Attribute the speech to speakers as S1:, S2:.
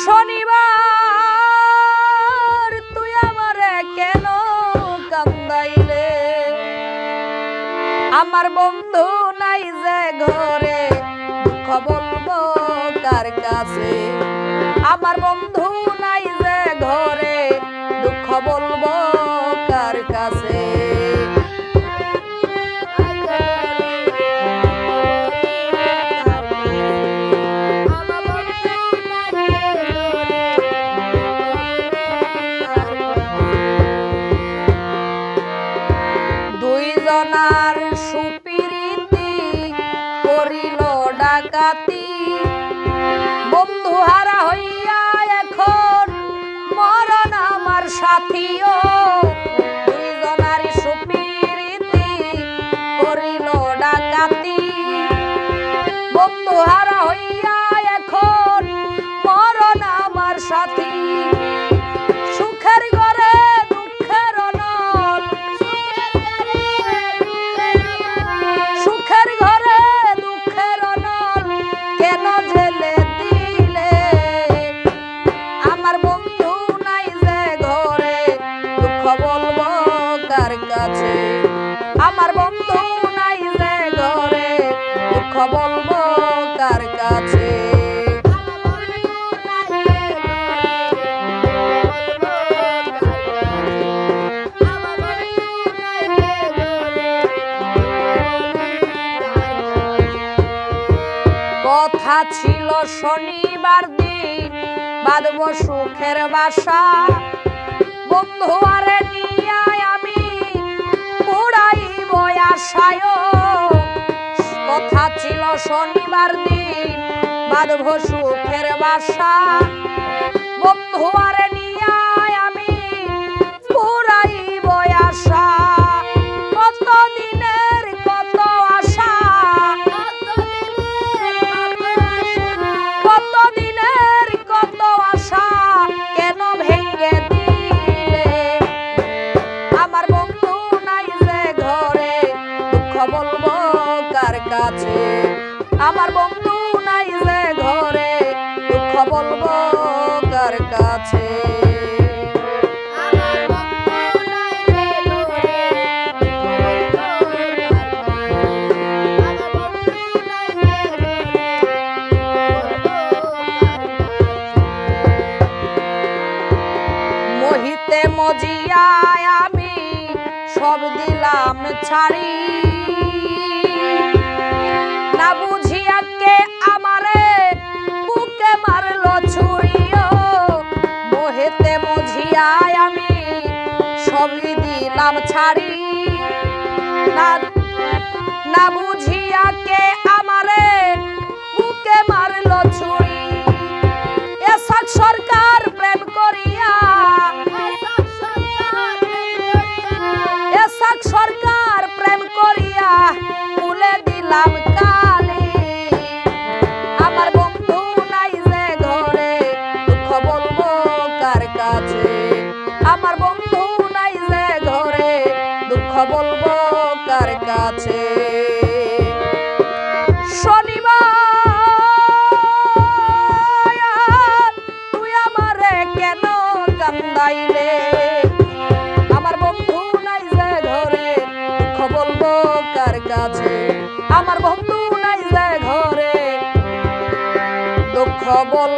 S1: শনিবার তুই আমারে কেন কান্দাইলে, আমার বন্ধু নাই যে ঘরে দুঃখ বলবো কার কাছে, আমার বন্ধু নাই যে ঘরে দুঃখ বলবো কার কাছে। দুইজনার সুপিরিতি করিল ডাকাতি, বন্ধু হারা হইয়া এখন মরণ আমার সাথীও। দুইজনার সুপিরিতি করিল ডাকাতি, বন্ধু হারা হইয়া এখন মরণ আমার সাথী। সুখের ঘরে দুঃখের অনল, সুখের ঘরে দুঃখের অনল কেন জেলে দিলে, আমার বন্ধু নাই যে ঘরে দুঃখ বলবো কার কাছে, আমার বন্ধু নাই যে ঘরে দুঃখ বলবো কার কাছে। কথা ছিল শনিবার দিন বাঁধব সুখের বাসা, বন্ধু আরে নিয়ে আমি উড়াইব আশায়। কথা ছিল শনিবার দিন বাঁধব সুখের বাসা, বন্ধু আরে নিয়ে আমি উড়াইব আশা। কত দিনের কত আশা, কত দিনের কত আশা কেন ভেঙে দিলে, আমার বন্ধু নাই যে ঘরে দুঃখ বলবো কার কাছে, আমার বন্ধু নাই যে ঘরে দুঃখ বলবো কার কাছে। মহিতে মজিয়ায় আমি সব দিলাম ছাড়ি, না বুঝিয়া কে আমারে বুকে মারলো ছুরিও। মহিতে মজিয়ায় আমি সবই দিলাম ছাড়ি, না বুঝিয়া কে আমারে বুকে মারলো ছুরি। এসক সরকার প্রেম করিয়া, এসক সরকার প্রেম করিয়া তুলে দিলাম কালি, আমার বন্ধু নাই যে ঘরে দুঃখ বলবো কার কাছে, আমার বন্ধু নাই যে ঘরে দুঃখ বলবো কার কাছে। শনিবার তুই আমারে কেন কান্দাইলে, আমার বন্ধু নাই যে ঘরে দুঃখ বলবো কার কাছে, আমার বন্ধু নাই যে ঘরে দুঃখ বল